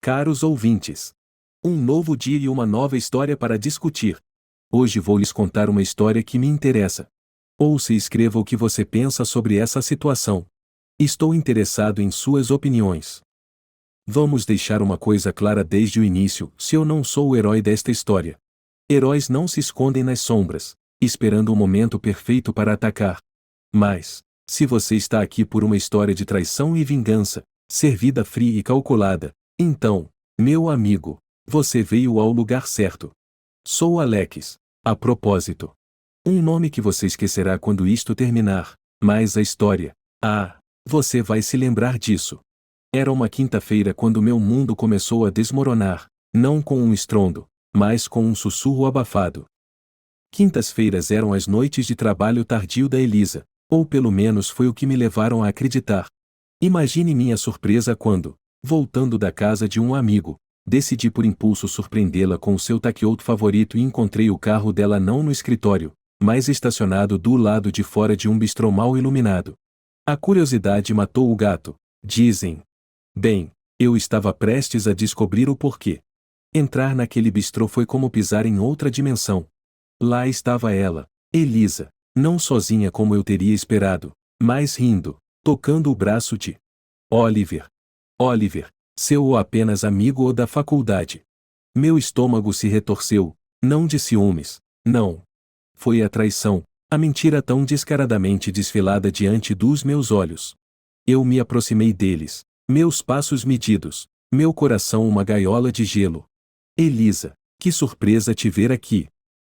Caros ouvintes, um novo dia e uma nova história para discutir. Hoje vou lhes contar uma história que me interessa. Ouça e escreva o que você pensa sobre essa situação. Estou interessado em suas opiniões. Vamos deixar uma coisa clara desde o início: se eu não sou o herói desta história. Heróis não se escondem nas sombras, esperando o momento perfeito para atacar. Mas, se você está aqui por uma história de traição e vingança, servida fria e calculada, então, meu amigo, você veio ao lugar certo. Sou Alex. A propósito. Um nome que você esquecerá quando isto terminar, mas a história. Você vai se lembrar disso. Era uma quinta-feira quando meu mundo começou a desmoronar, não com um estrondo, mas com um sussurro abafado. Quintas-feiras eram as noites de trabalho tardio da Elisa, ou pelo menos foi o que me levaram a acreditar. Imagine minha surpresa quando, voltando da casa de um amigo, decidi por impulso surpreendê-la com o seu taquioto favorito e encontrei o carro dela não no escritório, mas estacionado do lado de fora de um bistrô mal iluminado. A curiosidade matou o gato, dizem. Bem, eu estava prestes a descobrir o porquê. Entrar naquele bistrô foi como pisar em outra dimensão. Lá estava ela, Elisa, não sozinha como eu teria esperado, mas rindo, tocando o braço de Oliver. Oliver, seu ou apenas amigo ou da faculdade. Meu estômago se retorceu, não de ciúmes, não. Foi a traição, a mentira tão descaradamente desfilada diante dos meus olhos. Eu me aproximei deles, meus passos medidos, meu coração uma gaiola de gelo. Elisa, que surpresa te ver aqui.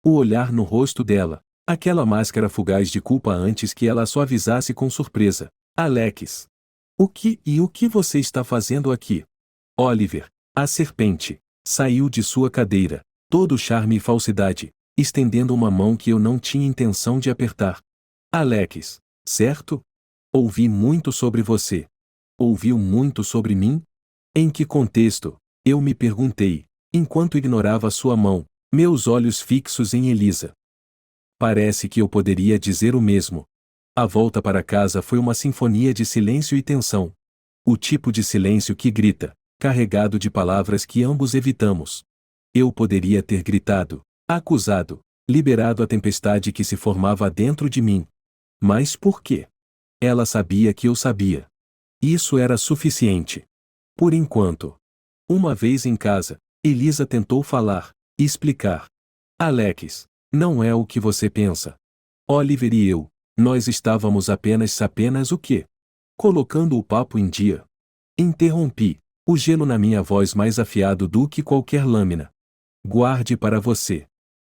O olhar no rosto dela, aquela máscara fugaz de culpa antes que ela a suavizasse com surpresa. Alex. O que você está fazendo aqui? Oliver, a serpente, saiu de sua cadeira, todo charme e falsidade, estendendo uma mão que eu não tinha intenção de apertar. Alex, certo? Ouvi muito sobre você. Ouviu muito sobre mim? Em que contexto? Eu me perguntei, enquanto ignorava sua mão, meus olhos fixos em Elisa. Parece que eu poderia dizer o mesmo. A volta para casa foi uma sinfonia de silêncio e tensão. O tipo de silêncio que grita, carregado de palavras que ambos evitamos. Eu poderia ter gritado, acusado, liberado a tempestade que se formava dentro de mim. Mas por quê? Ela sabia que eu sabia. Isso era suficiente. Por enquanto. Uma vez em casa, Elisa tentou falar, explicar. Alex, não é o que você pensa. Oliver e eu, nós estávamos apenas o quê? Colocando o papo em dia. Interrompi, o gelo na minha voz mais afiado do que qualquer lâmina. Guarde para você.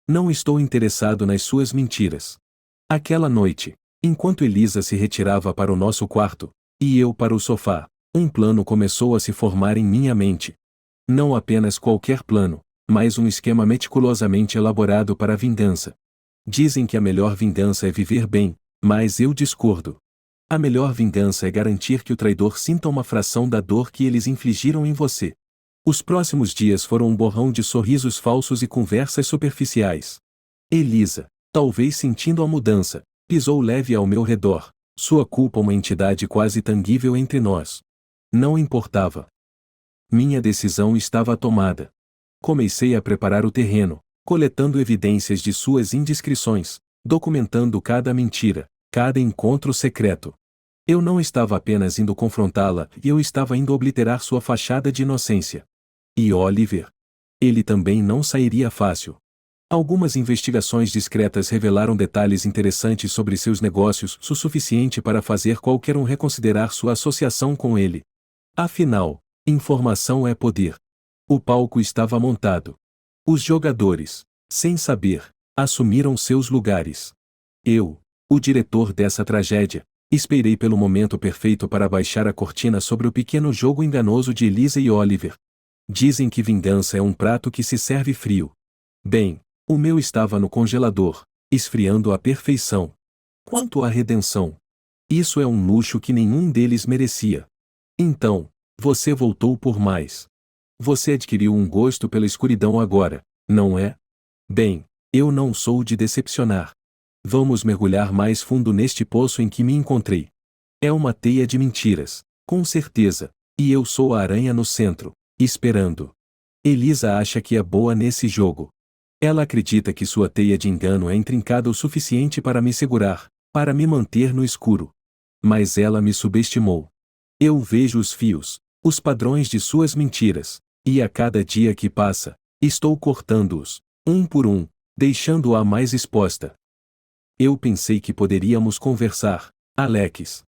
Não estou interessado nas suas mentiras. Aquela noite, enquanto Elisa se retirava para o nosso quarto, e eu para o sofá, um plano começou a se formar em minha mente. Não apenas qualquer plano, mas um esquema meticulosamente elaborado para a vingança. Dizem que a melhor vingança é viver bem, mas eu discordo. A melhor vingança é garantir que o traidor sinta uma fração da dor que eles infligiram em você. Os próximos dias foram um borrão de sorrisos falsos e conversas superficiais. Elisa, talvez sentindo a mudança, pisou leve ao meu redor, sua culpa uma entidade quase tangível entre nós. Não importava. Minha decisão estava tomada. Comecei a preparar o terreno, coletando evidências de suas indiscrições, documentando cada mentira, cada encontro secreto. Eu não estava apenas indo confrontá-la, eu estava indo obliterar sua fachada de inocência. E Oliver? Ele também não sairia fácil. Algumas investigações discretas revelaram detalhes interessantes sobre seus negócios, o suficiente para fazer qualquer um reconsiderar sua associação com ele. Afinal, informação é poder. O palco estava montado. Os jogadores, sem saber, assumiram seus lugares. Eu, o diretor dessa tragédia, esperei pelo momento perfeito para baixar a cortina sobre o pequeno jogo enganoso de Elisa e Oliver. Dizem que vingança é um prato que se serve frio. Bem, o meu estava no congelador, esfriando à perfeição. Quanto à redenção, isso é um luxo que nenhum deles merecia. Então, você voltou por mais. Você adquiriu um gosto pela escuridão agora, não é? Bem, eu não sou de decepcionar. Vamos mergulhar mais fundo neste poço em que me encontrei. É uma teia de mentiras, com certeza, e eu sou a aranha no centro, esperando. Elisa acha que é boa nesse jogo. Ela acredita que sua teia de engano é intrincada o suficiente para me segurar, para me manter no escuro. Mas ela me subestimou. Eu vejo os fios, os padrões de suas mentiras, e a cada dia que passa, estou cortando-os, um por um, deixando-a mais exposta. Eu pensei que poderíamos conversar, Alex.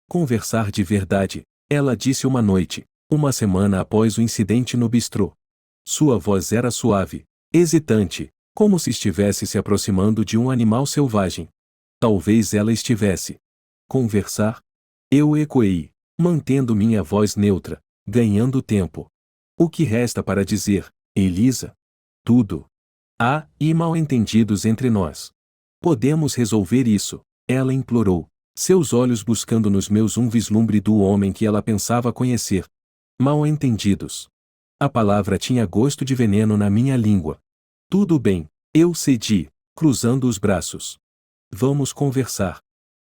Conversar de verdade, ela disse uma noite, uma semana após o incidente no bistrô. Sua voz era suave, hesitante, como se estivesse se aproximando de um animal selvagem. Talvez ela estivesse. Conversar? Eu ecoei, mantendo minha voz neutra, ganhando tempo. O que resta para dizer, Elisa? Tudo. Há mal-entendidos entre nós. Podemos resolver isso, ela implorou, seus olhos buscando nos meus um vislumbre do homem que ela pensava conhecer. Mal-entendidos. A palavra tinha gosto de veneno na minha língua. Tudo bem, eu cedi, cruzando os braços. Vamos conversar.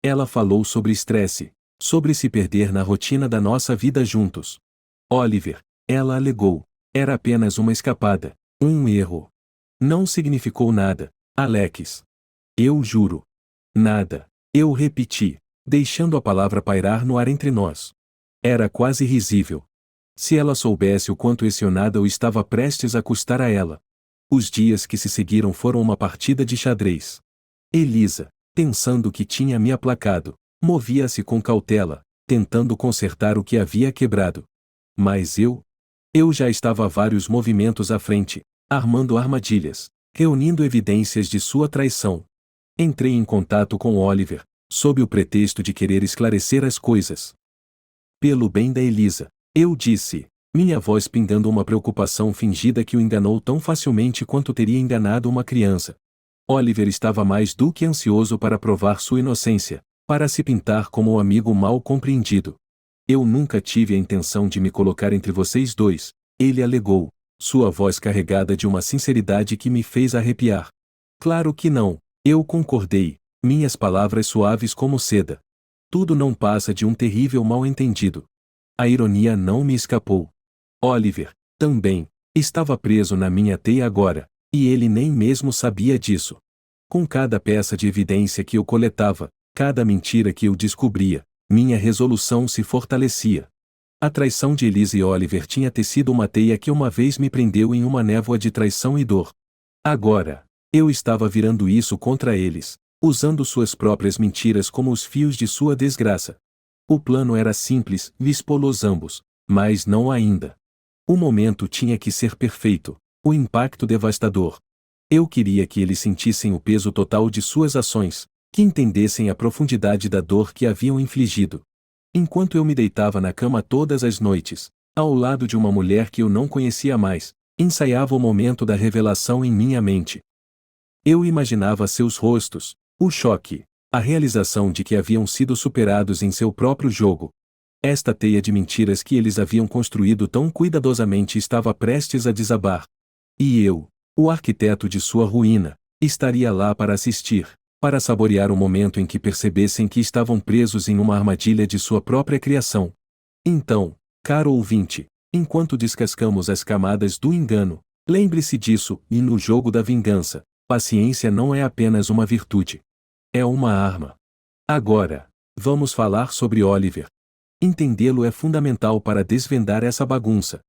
Ela falou sobre estresse, sobre se perder na rotina da nossa vida juntos. Oliver, ela alegou, era apenas uma escapada, um erro. Não significou nada, Alex. Eu juro. Nada, eu repeti, deixando a palavra pairar no ar entre nós. Era quase risível. Se ela soubesse o quanto esse nada o estava prestes a custar a ela. Os dias que se seguiram foram uma partida de xadrez. Elisa, pensando que tinha me aplacado, movia-se com cautela, tentando consertar o que havia quebrado. Mas eu já estava vários movimentos à frente, armando armadilhas, reunindo evidências de sua traição. Entrei em contato com Oliver, sob o pretexto de querer esclarecer as coisas. Pelo bem da Elisa, eu disse, minha voz pingando uma preocupação fingida que o enganou tão facilmente quanto teria enganado uma criança. Oliver estava mais do que ansioso para provar sua inocência, para se pintar como um amigo mal compreendido. Eu nunca tive a intenção de me colocar entre vocês dois, ele alegou, sua voz carregada de uma sinceridade que me fez arrepiar. Claro que não, eu concordei, minhas palavras suaves como seda. Tudo não passa de um terrível mal-entendido. A ironia não me escapou. Oliver, também, estava preso na minha teia agora, e ele nem mesmo sabia disso. Com cada peça de evidência que eu coletava, cada mentira que eu descobria, minha resolução se fortalecia. A traição de Elisa e Oliver tinha tecido uma teia que uma vez me prendeu em uma névoa de traição e dor. Agora, eu estava virando isso contra eles, usando suas próprias mentiras como os fios de sua desgraça. O plano era simples, expô-los ambos, mas não ainda. O momento tinha que ser perfeito, o impacto devastador. Eu queria que eles sentissem o peso total de suas ações, que entendessem a profundidade da dor que haviam infligido. Enquanto eu me deitava na cama todas as noites, ao lado de uma mulher que eu não conhecia mais, ensaiava o momento da revelação em minha mente. Eu imaginava seus rostos, o choque, a realização de que haviam sido superados em seu próprio jogo. Esta teia de mentiras que eles haviam construído tão cuidadosamente estava prestes a desabar. E eu, o arquiteto de sua ruína, estaria lá para assistir, para saborear o momento em que percebessem que estavam presos em uma armadilha de sua própria criação. Então, caro ouvinte, enquanto descascamos as camadas do engano, lembre-se disso, e no jogo da vingança, paciência não é apenas uma virtude. É uma arma. Agora, vamos falar sobre Oliver. Entendê-lo é fundamental para desvendar essa bagunça.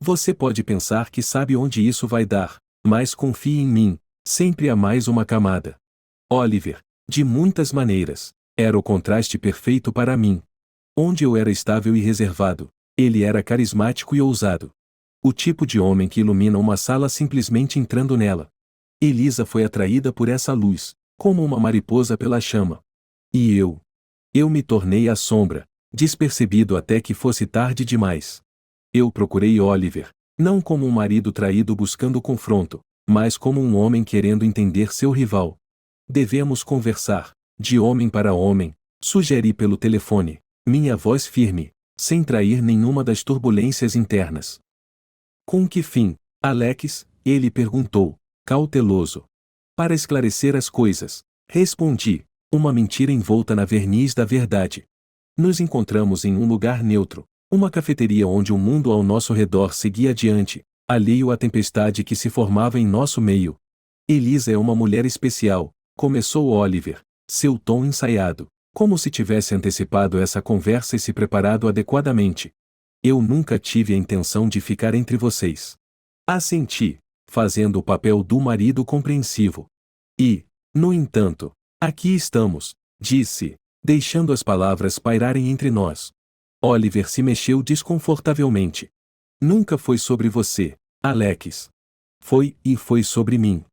Você pode pensar que sabe onde isso vai dar, mas confie em mim, sempre há mais uma camada. Oliver, de muitas maneiras, era o contraste perfeito para mim. Onde eu era estável e reservado, ele era carismático e ousado. O tipo de homem que ilumina uma sala simplesmente entrando nela. Elisa foi atraída por essa luz, como uma mariposa pela chama. E eu me tornei a sombra, despercebido até que fosse tarde demais. Eu procurei Oliver, não como um marido traído buscando confronto, mas como um homem querendo entender seu rival. Devemos conversar, de homem para homem, sugeri pelo telefone, minha voz firme, sem trair nenhuma das turbulências internas. Com que fim, Alex? Ele perguntou, cauteloso. Para esclarecer as coisas, respondi, uma mentira envolta na verniz da verdade. Nos encontramos em um lugar neutro, Uma cafeteria onde o mundo ao nosso redor seguia adiante, alheio à tempestade que se formava em nosso meio. Elisa é uma mulher especial, começou Oliver, seu tom ensaiado, como se tivesse antecipado essa conversa e se preparado adequadamente. Eu nunca tive a intenção de ficar entre vocês. Assenti, fazendo o papel do marido compreensivo. E, no entanto, aqui estamos, disse, deixando as palavras pairarem entre nós. Oliver se mexeu desconfortavelmente. Nunca foi sobre você, Alex. Foi sobre mim.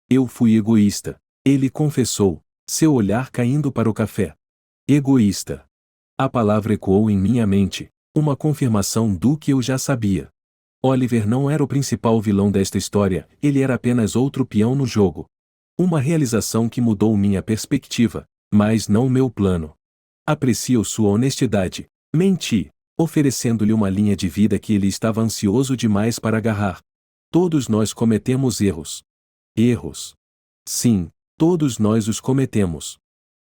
Eu fui egoísta, ele confessou, seu olhar caindo para o café. Egoísta. A palavra ecoou em minha mente, uma confirmação do que eu já sabia. Oliver não era o principal vilão desta história, ele era apenas outro peão no jogo. Uma realização que mudou minha perspectiva, mas não meu plano. Aprecio sua honestidade. Menti, oferecendo-lhe uma linha de vida que ele estava ansioso demais para agarrar. Todos nós cometemos erros. Erros. Sim, todos nós os cometemos.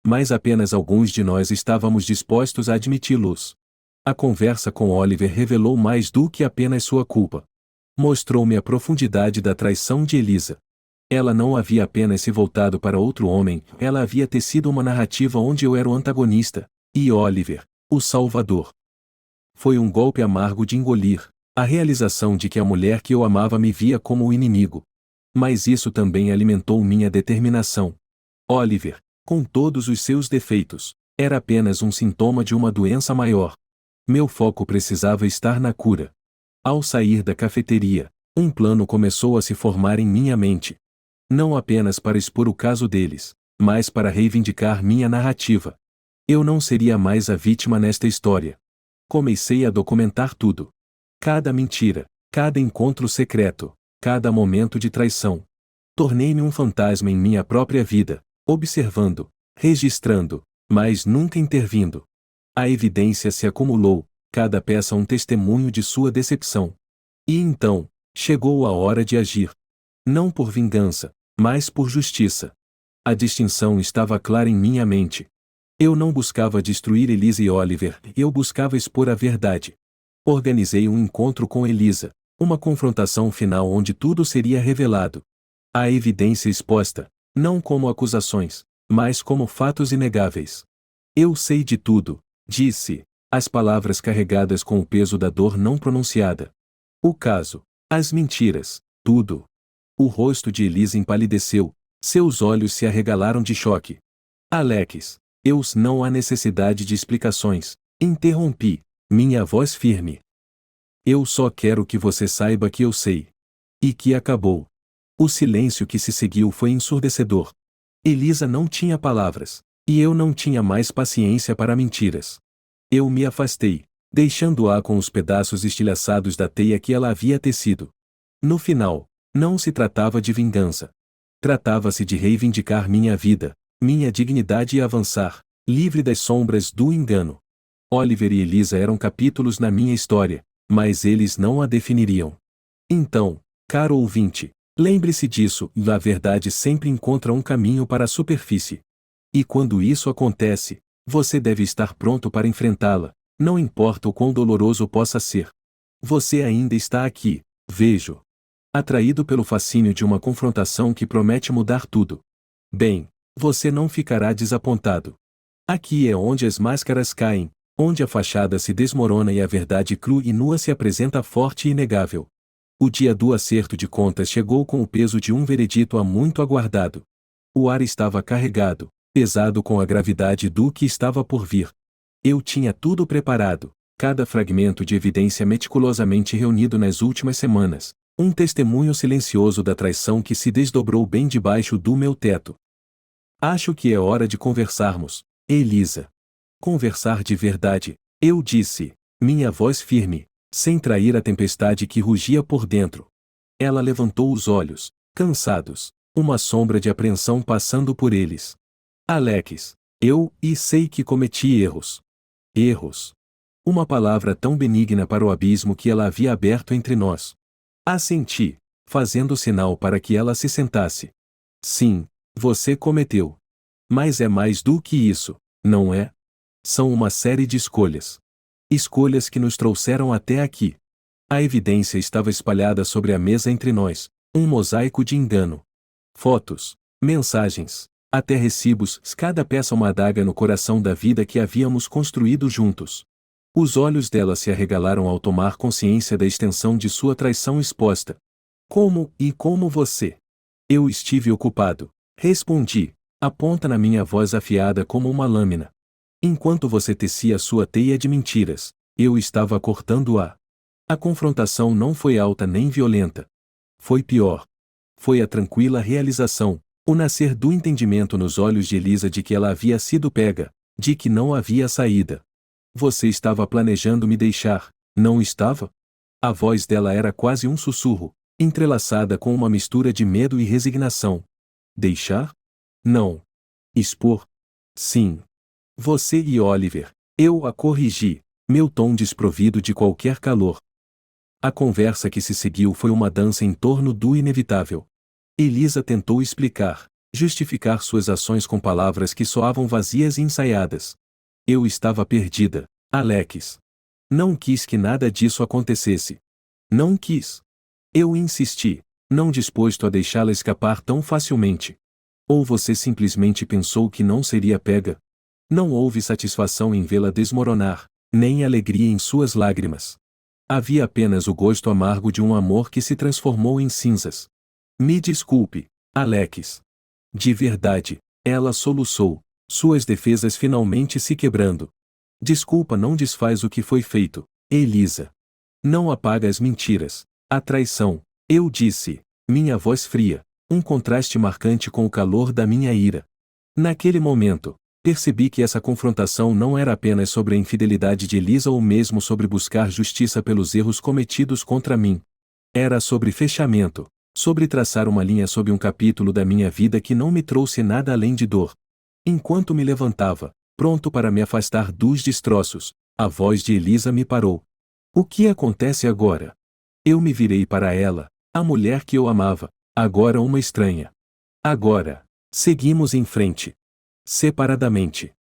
Mas apenas alguns de nós estávamos dispostos a admiti-los. A conversa com Oliver revelou mais do que apenas sua culpa. Mostrou-me a profundidade da traição de Elisa. Ela não havia apenas se voltado para outro homem, ela havia tecido uma narrativa onde eu era o antagonista, e Oliver, o salvador. Foi um golpe amargo de engolir, a realização de que a mulher que eu amava me via como o inimigo. Mas isso também alimentou minha determinação. Oliver, com todos os seus defeitos, era apenas um sintoma de uma doença maior. Meu foco precisava estar na cura. Ao sair da cafeteria, um plano começou a se formar em minha mente. Não apenas para expor o caso deles, mas para reivindicar minha narrativa. Eu não seria mais a vítima nesta história. Comecei a documentar tudo. Cada mentira, cada encontro secreto, cada momento de traição. Tornei-me um fantasma em minha própria vida, observando, registrando, mas nunca intervindo. A evidência se acumulou, cada peça um testemunho de sua decepção. E então, chegou a hora de agir. Não por vingança, mas por justiça. A distinção estava clara em minha mente. Eu não buscava destruir Elisa e Oliver, eu buscava expor a verdade. Organizei um encontro com Elisa, uma confrontação final onde tudo seria revelado. A evidência exposta, não como acusações, mas como fatos inegáveis. Eu sei de tudo, disse, as palavras carregadas com o peso da dor não pronunciada. O caso, as mentiras, tudo. O rosto de Elisa empalideceu, seus olhos se arregalaram de choque. Alex, não há necessidade de explicações, interrompi, minha voz firme. Eu só quero que você saiba que eu sei. E que acabou. O silêncio que se seguiu foi ensurdecedor. Elisa não tinha palavras, e eu não tinha mais paciência para mentiras. Eu me afastei, deixando-a com os pedaços estilhaçados da teia que ela havia tecido. No final, não se tratava de vingança. Tratava-se de reivindicar minha vida, minha dignidade e avançar, livre das sombras do engano. Oliver e Elisa eram capítulos na minha história, mas eles não a definiriam. Então, caro ouvinte, lembre-se disso, a verdade sempre encontra um caminho para a superfície. E quando isso acontece, você deve estar pronto para enfrentá-la, não importa o quão doloroso possa ser. Você ainda está aqui, vejo. Atraído pelo fascínio de uma confrontação que promete mudar tudo. Bem, você não ficará desapontado. Aqui é onde as máscaras caem, onde a fachada se desmorona e a verdade crua e nua se apresenta forte e inegável. O dia do acerto de contas chegou com o peso de um veredito há muito aguardado. O ar estava carregado, pesado com a gravidade do que estava por vir. Eu tinha tudo preparado, cada fragmento de evidência meticulosamente reunido nas últimas semanas, um testemunho silencioso da traição que se desdobrou bem debaixo do meu teto. Acho que é hora de conversarmos, Elisa. Conversar de verdade, eu disse, minha voz firme, sem trair a tempestade que rugia por dentro. Ela levantou os olhos, cansados, uma sombra de apreensão passando por eles. Alex, sei que cometi erros. Erros. Uma palavra tão benigna para o abismo que ela havia aberto entre nós. Assenti, fazendo sinal para que ela se sentasse. Sim, você cometeu. Mas é mais do que isso, não é? São uma série de escolhas. Escolhas que nos trouxeram até aqui. A evidência estava espalhada sobre a mesa entre nós, um mosaico de engano. Fotos, mensagens, até recibos, cada peça uma adaga no coração da vida que havíamos construído juntos. Os olhos dela se arregalaram ao tomar consciência da extensão de sua traição exposta. Como você? Eu estive ocupado. Respondi, a ponta na minha voz afiada como uma lâmina. Enquanto você tecia sua teia de mentiras, eu estava cortando-a. A confrontação não foi alta nem violenta. Foi pior. Foi a tranquila realização, o nascer do entendimento nos olhos de Elisa de que ela havia sido pega, de que não havia saída. Você estava planejando me deixar, não estava? A voz dela era quase um sussurro, entrelaçada com uma mistura de medo e resignação. Deixar? Não. Expor? Sim. Você e Oliver. Eu a corrigi, meu tom desprovido de qualquer calor. A conversa que se seguiu foi uma dança em torno do inevitável. Elisa tentou explicar, justificar suas ações com palavras que soavam vazias e ensaiadas. Eu estava perdida, Alex. Não quis que nada disso acontecesse. Não quis. Eu insisti, não disposto a deixá-la escapar tão facilmente. Ou você simplesmente pensou que não seria pega? Não houve satisfação em vê-la desmoronar, nem alegria em suas lágrimas. Havia apenas o gosto amargo de um amor que se transformou em cinzas. Me desculpe, Alex. De verdade, ela soluçou, suas defesas finalmente se quebrando. Desculpa não desfaz o que foi feito, Elisa. Não apaga as mentiras, a traição, eu disse, minha voz fria, um contraste marcante com o calor da minha ira. Naquele momento, percebi que essa confrontação não era apenas sobre a infidelidade de Elisa ou mesmo sobre buscar justiça pelos erros cometidos contra mim. Era sobre fechamento, sobre traçar uma linha sob um capítulo da minha vida que não me trouxe nada além de dor. Enquanto me levantava, pronto para me afastar dos destroços, a voz de Elisa me parou. O que acontece agora? Eu me virei para ela, a mulher que eu amava, agora uma estranha. Agora, seguimos em frente. Separadamente.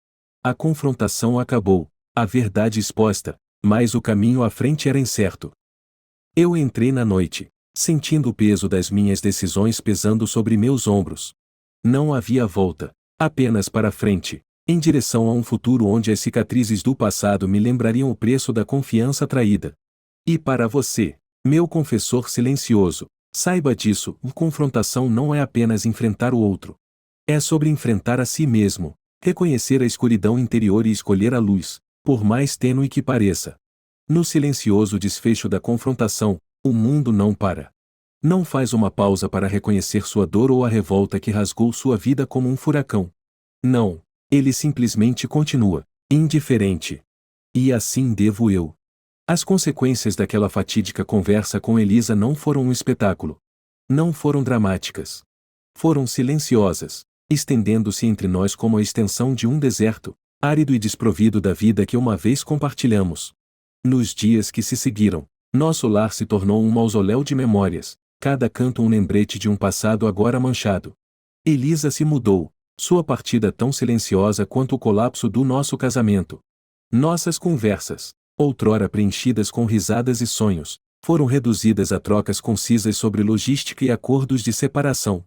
A confrontação acabou, a verdade exposta, mas o caminho à frente era incerto. Eu entrei na noite, sentindo o peso das minhas decisões pesando sobre meus ombros. Não havia volta, apenas para frente, em direção a um futuro onde as cicatrizes do passado me lembrariam o preço da confiança traída. E para você, meu confessor silencioso, saiba disso, a confrontação não é apenas enfrentar o outro. É sobre enfrentar a si mesmo, reconhecer a escuridão interior e escolher a luz, por mais tênue que pareça. No silencioso desfecho da confrontação, o mundo não para. Não faz uma pausa para reconhecer sua dor ou a revolta que rasgou sua vida como um furacão. Não, ele simplesmente continua, indiferente. E assim devo eu. As consequências daquela fatídica conversa com Elisa não foram um espetáculo. Não foram dramáticas. Foram silenciosas, estendendo-se entre nós como a extensão de um deserto, árido e desprovido da vida que uma vez compartilhamos. Nos dias que se seguiram, nosso lar se tornou um mausoléu de memórias, cada canto um lembrete de um passado agora manchado. Elisa se mudou, sua partida tão silenciosa quanto o colapso do nosso casamento. Nossas conversas, outrora preenchidas com risadas e sonhos, foram reduzidas a trocas concisas sobre logística e acordos de separação.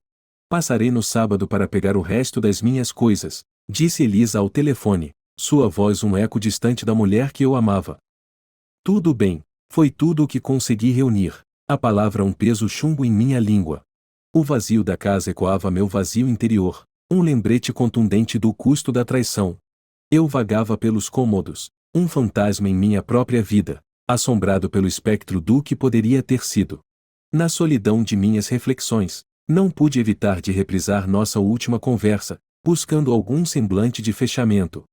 Passarei no sábado para pegar o resto das minhas coisas, disse Elisa ao telefone, sua voz um eco distante da mulher que eu amava. Tudo bem, foi tudo o que consegui reunir, a palavra um peso chumbo em minha língua. O vazio da casa ecoava meu vazio interior, um lembrete contundente do custo da traição. Eu vagava pelos cômodos, um fantasma em minha própria vida, assombrado pelo espectro do que poderia ter sido. Na solidão de minhas reflexões, não pude evitar de reprisar nossa última conversa, buscando algum semblante de fechamento.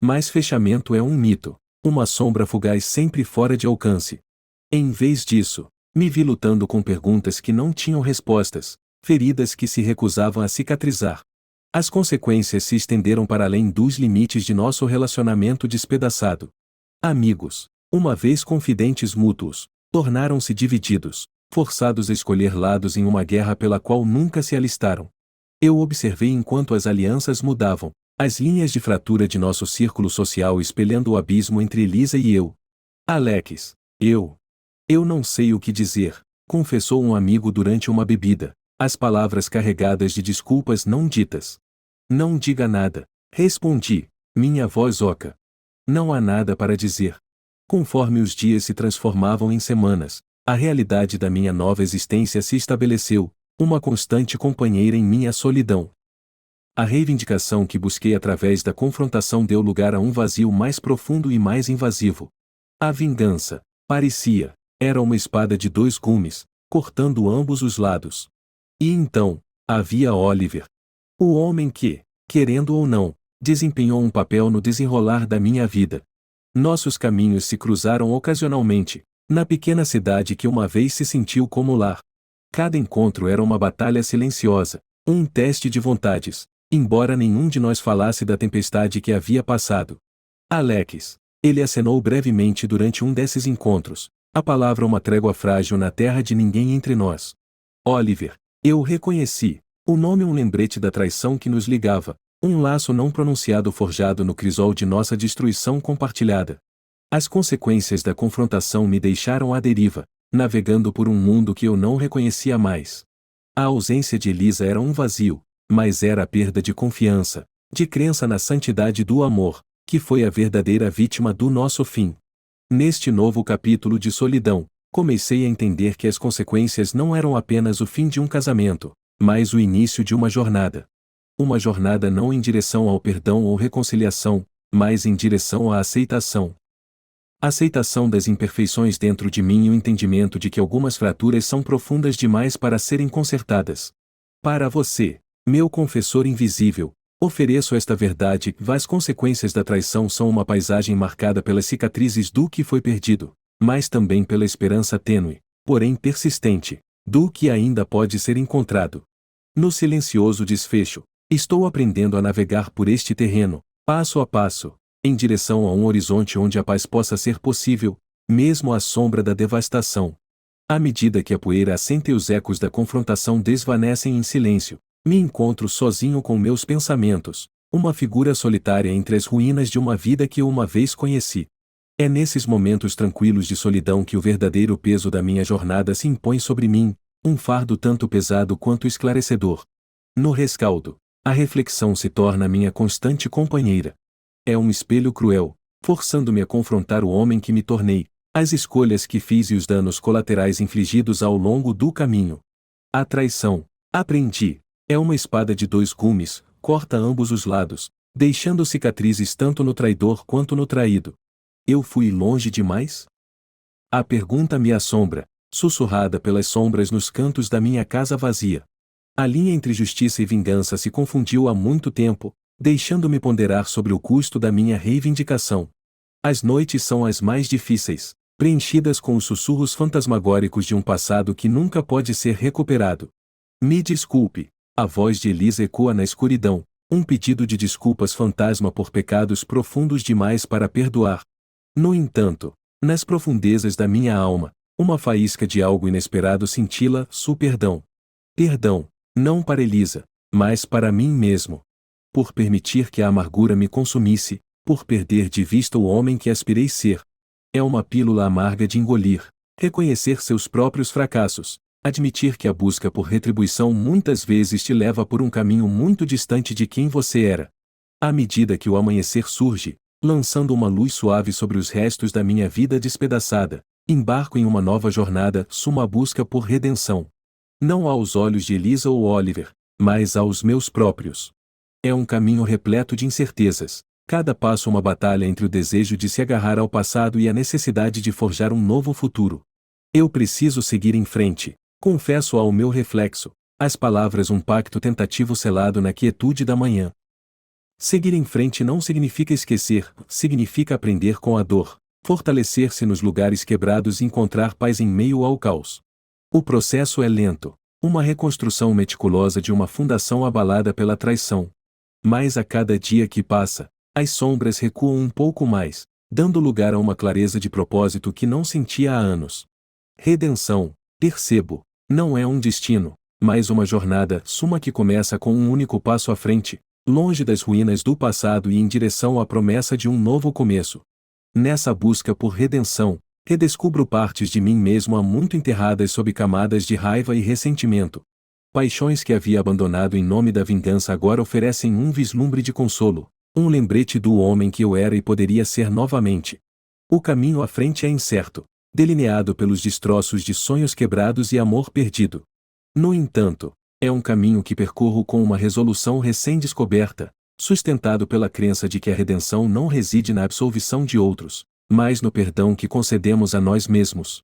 Mas fechamento é um mito, uma sombra fugaz sempre fora de alcance. Em vez disso, me vi lutando com perguntas que não tinham respostas, feridas que se recusavam a cicatrizar. As consequências se estenderam para além dos limites de nosso relacionamento despedaçado. Amigos, uma vez confidentes mútuos, tornaram-se divididos, forçados a escolher lados em uma guerra pela qual nunca se alistaram. Eu observei enquanto as alianças mudavam, as linhas de fratura de nosso círculo social espelhando o abismo entre Elisa e eu. Alex, eu não sei o que dizer, confessou um amigo durante uma bebida, as palavras carregadas de desculpas não ditas. Não diga nada, respondi, minha voz oca. Não há nada para dizer. Conforme os dias se transformavam em semanas, a realidade da minha nova existência se estabeleceu, uma constante companheira em minha solidão. A reivindicação que busquei através da confrontação deu lugar a um vazio mais profundo e mais invasivo. A vingança, parecia, era uma espada de dois gumes, cortando ambos os lados. E então, havia Oliver. O homem que, querendo ou não, desempenhou um papel no desenrolar da minha vida. Nossos caminhos se cruzaram ocasionalmente, na pequena cidade que uma vez se sentiu como lar. Cada encontro era uma batalha silenciosa, um teste de vontades, embora nenhum de nós falasse da tempestade que havia passado. Alex, ele acenou brevemente durante um desses encontros, a palavra uma trégua frágil na terra de ninguém entre nós. Oliver, eu o reconheci, o nome um lembrete da traição que nos ligava, um laço não pronunciado forjado no crisol de nossa destruição compartilhada. As consequências da confrontação me deixaram à deriva, navegando por um mundo que eu não reconhecia mais. A ausência de Elisa era um vazio, mas era a perda de confiança, de crença na santidade do amor, que foi a verdadeira vítima do nosso fim. Neste novo capítulo de solidão, comecei a entender que as consequências não eram apenas o fim de um casamento, mas o início de uma jornada. Uma jornada não em direção ao perdão ou reconciliação, mas em direção à aceitação. Aceitação das imperfeições dentro de mim e o entendimento de que algumas fraturas são profundas demais para serem consertadas. Para você, meu confessor invisível, ofereço esta verdade: as consequências da traição são uma paisagem marcada pelas cicatrizes do que foi perdido, mas também pela esperança tênue, porém persistente, do que ainda pode ser encontrado. No silencioso desfecho, estou aprendendo a navegar por este terreno, passo a passo, em direção a um horizonte onde a paz possa ser possível, mesmo à sombra da devastação. À medida que a poeira assenta e os ecos da confrontação desvanecem em silêncio, me encontro sozinho com meus pensamentos, uma figura solitária entre as ruínas de uma vida que eu uma vez conheci. É nesses momentos tranquilos de solidão que o verdadeiro peso da minha jornada se impõe sobre mim, um fardo tanto pesado quanto esclarecedor. No rescaldo, a reflexão se torna minha constante companheira. É um espelho cruel, forçando-me a confrontar o homem que me tornei, as escolhas que fiz e os danos colaterais infligidos ao longo do caminho. A traição, aprendi, é uma espada de dois gumes, corta ambos os lados, deixando cicatrizes tanto no traidor quanto no traído. Eu fui longe demais? A pergunta me assombra, sussurrada pelas sombras nos cantos da minha casa vazia. A linha entre justiça e vingança se confundiu há muito tempo, deixando-me ponderar sobre o custo da minha reivindicação. As noites são as mais difíceis, preenchidas com os sussurros fantasmagóricos de um passado que nunca pode ser recuperado. Me desculpe, a voz de Elisa ecoa na escuridão, um pedido de desculpas fantasma por pecados profundos demais para perdoar. No entanto, nas profundezas da minha alma, uma faísca de algo inesperado cintila, perdão. Perdão, não para Elisa, mas para mim mesmo. Por permitir que a amargura me consumisse, por perder de vista o homem que aspirei ser. É uma pílula amarga de engolir, reconhecer seus próprios fracassos, admitir que a busca por retribuição muitas vezes te leva por um caminho muito distante de quem você era. À medida que o amanhecer surge, lançando uma luz suave sobre os restos da minha vida despedaçada, embarco em uma nova jornada, uma busca por redenção. Não aos olhos de Elisa ou Oliver, mas aos meus próprios. É um caminho repleto de incertezas, cada passo uma batalha entre o desejo de se agarrar ao passado e a necessidade de forjar um novo futuro. Eu preciso seguir em frente, confesso ao meu reflexo, as palavras um pacto tentativo selado na quietude da manhã. Seguir em frente não significa esquecer, significa aprender com a dor, fortalecer-se nos lugares quebrados e encontrar paz em meio ao caos. O processo é lento, uma reconstrução meticulosa de uma fundação abalada pela traição. Mas a cada dia que passa, as sombras recuam um pouco mais, dando lugar a uma clareza de propósito que não sentia há anos. Redenção, percebo, não é um destino, mas uma jornada suma que começa com um único passo à frente, longe das ruínas do passado e em direção à promessa de um novo começo. Nessa busca por redenção, redescubro partes de mim mesmo há muito enterradas sob camadas de raiva e ressentimento. Paixões que havia abandonado em nome da vingança agora oferecem um vislumbre de consolo, um lembrete do homem que eu era e poderia ser novamente. O caminho à frente é incerto, delineado pelos destroços de sonhos quebrados e amor perdido. No entanto, é um caminho que percorro com uma resolução recém-descoberta, sustentado pela crença de que a redenção não reside na absolvição de outros, mas no perdão que concedemos a nós mesmos.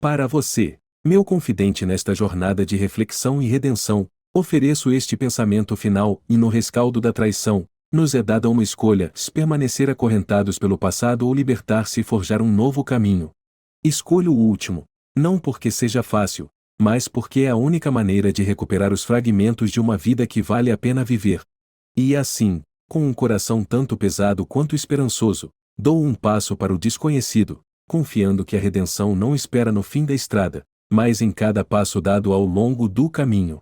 Para você, meu confidente nesta jornada de reflexão e redenção, ofereço este pensamento final: e no rescaldo da traição, nos é dada uma escolha: permanecer acorrentados pelo passado ou libertar-se e forjar um novo caminho. Escolho o último, não porque seja fácil, mas porque é a única maneira de recuperar os fragmentos de uma vida que vale a pena viver. E assim, com um coração tanto pesado quanto esperançoso, dou um passo para o desconhecido, confiando que a redenção não espera no fim da estrada, mas em cada passo dado ao longo do caminho.